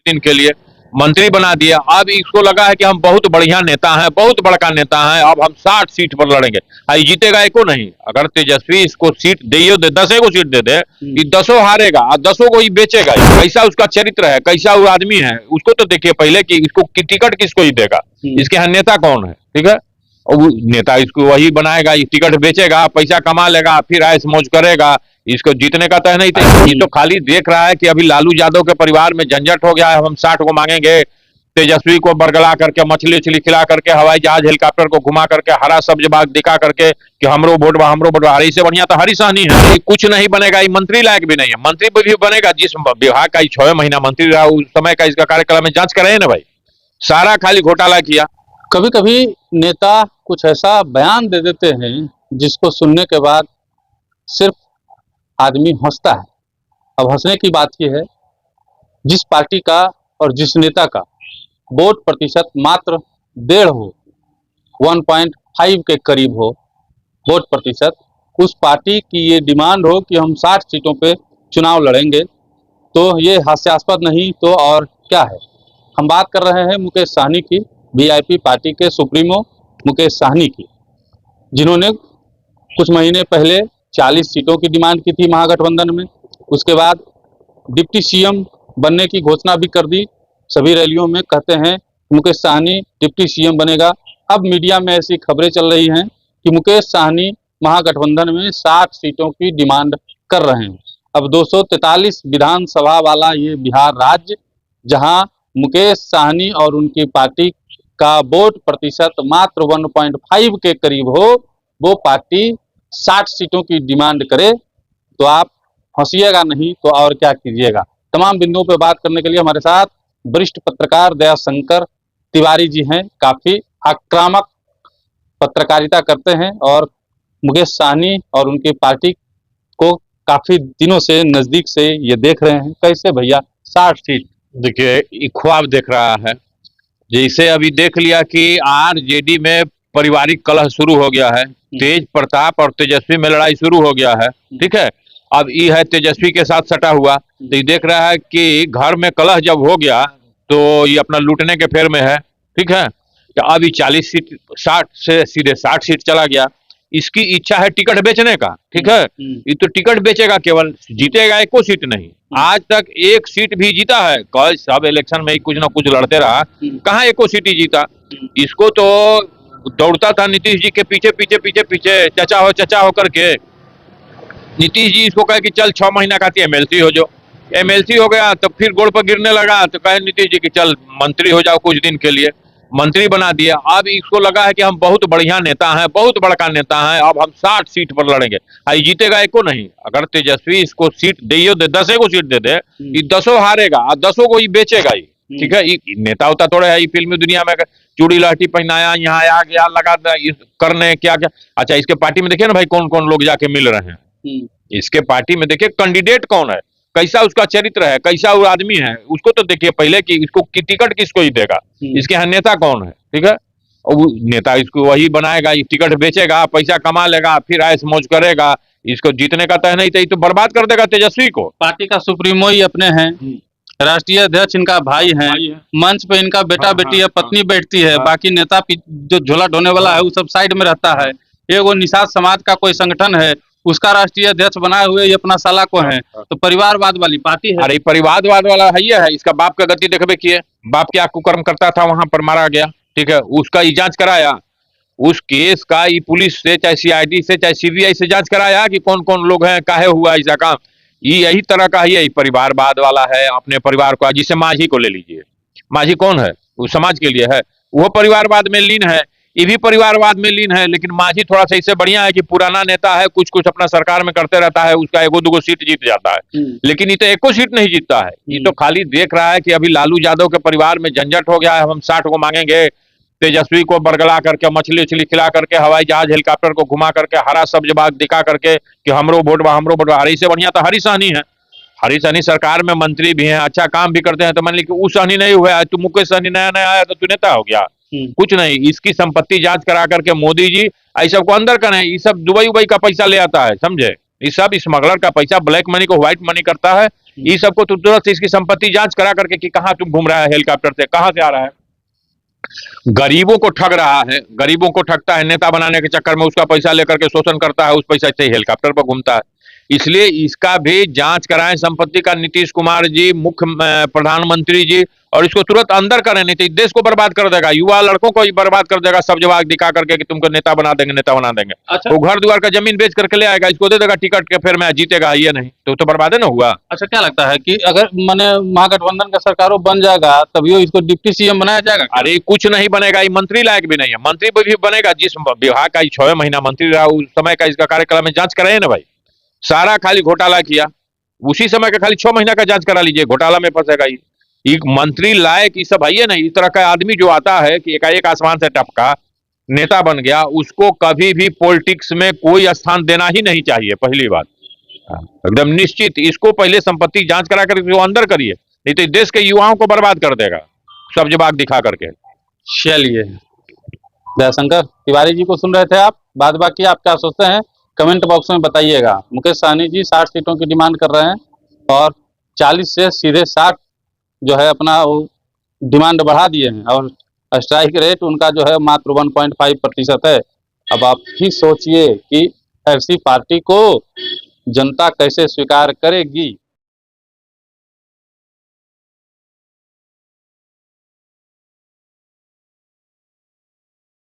दिन के लिए, मंत्री बना दिया। अब इसको लगा है कि हम बहुत बढ़िया नेता हैं, बहुत बड़का नेता हैं, अब हम 60 सीट पर लड़ेंगे। ये जीतेगा एको नहीं। अगर तेजस्वी इसको सीट दे 10 को सीट दे दे, ये 10 हारेगा और 10 को ही बेचेगा। कैसा उसका चरित्र है, कैसा वो आदमी है, उसको तो देखिए पहले कि इसको टिकट किसको ही देगा, इसके यहाँ नेता कौन है। ठीक है, और वो नेता इसको वही बनाएगा, टिकट बेचेगा, पैसा कमा लेगा, फिर ऐश मौज करेगा। इसको जीतने का तय नहीं था। ये तो खाली देख रहा है कि अभी लालू यादव के परिवार में झंझट हो गया है, हम 60 को मांगेंगे, तेजस्वी को बरगला करके, मछली उछली खिला करके, हवाई जहाज हेलीकॉप्टर को घुमा करके, हरा सब्ज बाग दिखा करके कि हमरो वोट बा, हमरो वोट बा। से बढ़िया तो हरी सहनी है। कुछ नहीं बनेगा, ये मंत्री लायक भी नहीं है। मंत्री भी बनेगा जिस विभाग का 6 महीना मंत्री रहा, उस समय का इसका कार्यकाल में जांच कराए ना भाई, सारा खाली घोटाला किया। कभी कभी नेता कुछ ऐसा बयान दे देते हैं जिसको सुनने के बाद सिर्फ आदमी हंसता है। अब हंसने की बात यह है, जिस पार्टी का और जिस नेता का वोट प्रतिशत मात्र 1.5 हो, 1.5 के करीब हो वोट प्रतिशत, उस पार्टी की ये डिमांड हो कि हम 60 सीटों पे चुनाव लड़ेंगे, तो ये हास्यास्पद नहीं तो और क्या है। हम बात कर रहे हैं मुकेश सहनी की, वीआईपी पार्टी के सुप्रीमो मुकेश सहनी की, जिन्होंने कुछ महीने पहले 40 सीटों की डिमांड की थी महागठबंधन में। उसके बाद डिप्टी सीएम बनने की घोषणा भी कर दी। सभी रैलियों में कहते हैं मुकेश सहनी डिप्टी सीएम बनेगा। अब मीडिया में ऐसी खबरें चल रही हैं कि मुकेश सहनी महागठबंधन में 60 सीटों की डिमांड कर रहे हैं। अब 243 विधानसभा वाला ये बिहार राज्य, जहां मुकेश सहनी और उनकी पार्टी का वोट प्रतिशत मात्र 1.5 के करीब हो, वो पार्टी 60 सीटों की डिमांड करे तो आप हंसिएगा नहीं तो और क्या कीजिएगा। तमाम बिंदुओं पर बात करने के लिए हमारे साथ वरिष्ठ पत्रकार दयाशंकर तिवारी जी हैं। काफी आक्रामक पत्रकारिता करते हैं और मुकेश सहनी और उनकी पार्टी को काफी दिनों से नजदीक से ये देख रहे हैं। कैसे भैया 60 सीट? देखिए, ख्वाब देख रहा है। जैसे अभी देख लिया कि आरजेडी में पारिवारिक कलह शुरू हो गया है, तेज प्रताप और तेजस्वी में लड़ाई शुरू हो गया है। ठीक है, अब ये है तेजस्वी के साथ सटा हुआ, तो ये देख रहा है कि घर में कलह जब हो गया तो ये अपना लूटने के फेर में है। ठीक है, तो अब ये 40 सीट 60 से सीधे 60 सीट चला गया। इसकी इच्छा है टिकट बेचने का। ठीक है, ये तो टिकट बेचेगा, केवल जीतेगा एको सीट नहीं। आज तक एक सीट भी जीता है? कल सब इलेक्शन में कुछ ना कुछ लड़ते रहा, कहाँ एको सीट ही जीता। इसको तो दौड़ता था नीतीश जी के पीछे पीछे पीछे पीछे, चचा हो करके। नीतीश जी इसको कहे कि चल 6 महीना का एमएलसी हो जाओ। एमएलसी हो गया तो फिर गोड़ पर गिरने लगा, तो कहे नीतीश जी कि चल मंत्री हो जाओ कुछ दिन के लिए, मंत्री बना दिया। अब इसको लगा है कि हम बहुत बढ़िया नेता हैं, बहुत बड़का नेता हैं, अब हम 60 सीट पर लड़ेंगे। ये जीतेगा एको नहीं। अगर तेजस्वी इसको सीट दे 10 को सीट दे दे, ये 10 हारेगा और 10 को ही बेचेगा ही। ठीक है, नेता होता थोड़ा है, फिल्मी दुनिया में चूड़ी लहठी पहनाया, यहाँ आ गया, लगा करने क्या क्या। अच्छा, इसके पार्टी में देखिए ना भाई कौन कौन लोग जाके मिल रहे हैं। इसके पार्टी में देखिए कैंडिडेट कौन है, कैसा उसका चरित्र है, कैसा वो आदमी है, उसको तो देखिए पहले कि इसको टिकट किसको ही देगा, इसके यहाँ नेता कौन है। ठीक है, और वो नेता इसको वही बनाएगा, टिकट बेचेगा, पैसा कमा लेगा, फिर ऐश मौज करेगा। इसको जीतने का तय नहीं था, तो बर्बाद कर देगा तेजस्वी को। पार्टी का सुप्रीमो ही अपने हैं, राष्ट्रीय अध्यक्ष इनका भाई हैं, मंच पे इनका बेटा बेटी है, पत्नी बैठती है, बाकी नेता जो झोला ढोने वाला है वो सब साइड में रहता है। ये वो निषाद समाज का कोई संगठन है, उसका राष्ट्रीय अध्यक्ष बनाए हुए ये अपना साला को है, तो परिवारवाद वाली पार्टी है। अरे परिवारवाद वाला है, इसका बाप का गति देखबे किए, बाप क्या कुकर्म करता था, वहां पर मारा गया। ठीक है, उसका ही जांच कराया, उस केस का ही पुलिस से, चाहे सीआईडी से, चाहे सीबीआई से जांच कराया कि कौन कौन लोग हैं, काहे हुआ ऐसा काम। ये यही तरह का ही परिवारवाद वाला है। अपने परिवार को, जिसे माझी को ले लीजिए, माझी कौन है, वो समाज के लिए है, वो परिवारवाद में लीन है, ये भी परिवारवाद में लीन है। लेकिन माझी थोड़ा सा इससे बढ़िया है कि पुराना नेता है, कुछ कुछ अपना सरकार में करते रहता है, उसका 1-2 सीट जीत जाता है। लेकिन ये तो एको सीट नहीं जीतता है। ये तो खाली देख रहा है कि अभी लालू यादव के परिवार में झंझट हो गया है, हम 60 को मांगेंगे, तेजस्वी को बरगला करके, मछली उछली खिला करके, हवाई जहाज हेलीकॉप्टर को घुमा करके, हरा सब्ज बाग दिखा करके कि हमरो वोट बा, हमरो वोट बा। हरी से बढ़िया तो हरी सहनी है। हरी सहनी सरकार में मंत्री भी हैं, अच्छा काम भी करते हैं, तो मान ली कि वो सहनी नहीं हुआ है, तू मुकेश सहनी नया नया आया तो तू नेता हो गया। कुछ नहीं, इसकी संपत्ति जांच करा करके मोदी जी ऐ सबको अंदर करें। ये सब दुबई उबई का पैसा ले आता है, समझे, ये सब स्मगलर का पैसा, ब्लैक मनी को व्हाइट मनी करता है। ये सबको तो तुरंत इसकी संपत्ति जांच करा करके कि कहाँ तुम घूम रहा है हेलीकॉप्टर से, कहाँ से आ रहा है। गरीबों को ठग रहा है, गरीबों को ठगता है, नेता बनाने के चक्कर में उसका पैसा लेकर के शोषण करता है, उस पैसा से हेलीकॉप्टर पर घूमता है। इसलिए इसका भी जांच कराएं संपत्ति का, नीतीश कुमार जी, मुख्य प्रधानमंत्री जी, और इसको तुरंत अंदर करें, नहीं तो देश को बर्बाद कर देगा, युवा लड़कों को ही बर्बाद कर देगा, सब जवाब दिखा करके कि तुमको नेता बना देंगे, नेता बना देंगे। अच्छा। वो घर द्वार का जमीन बेच करके ले आएगा, इसको दे देगा टिकट के, फिर मैं जीतेगा, ये नहीं तो बर्बाद है ना हुआ। अच्छा, क्या लगता है कि अगर माने महागठबंधन का सरकारों बन जाएगा तभी इसको डिप्टी सीएम बनाया जाएगा? अरे कुछ नहीं बनेगा, ये मंत्री लायक भी नहीं है। मंत्री भी बनेगा जिस विभाग का 6 महीना मंत्री रहा, उस समय का इसका कार्यकाल में जांच कराइए ना भाई। सारा खाली घोटाला किया, उसी समय का खाली 6 महीना का जांच करा लीजिए, घोटाला में फंसेगा ये। एक मंत्री लायक ये सब है नहीं। इस तरह का आदमी जो आता है कि एकाएक आसमान से टपका नेता बन गया, उसको कभी भी पॉलिटिक्स में कोई स्थान देना ही नहीं चाहिए, पहली बात एकदम निश्चित। इसको पहले संपत्ति जांच करा करके वो अंदर करिए, नहीं तो देश के युवाओं को बर्बाद कर देगा सब जवाब दिखा करके। चलिए, दयाशंकर तिवारी जी को सुन रहे थे आप। बाद बाकी आप क्या सोचते हैं कमेंट बॉक्स में बताइएगा। मुकेश सहनी जी 60 सीटों की डिमांड कर रहे हैं और 40 से सीधे 60 जो है अपना डिमांड बढ़ा दिए हैं, और स्ट्राइक रेट उनका जो है मात्र 1.5% है। अब आप ही सोचिए कि ऐसी पार्टी को जनता कैसे स्वीकार करेगी।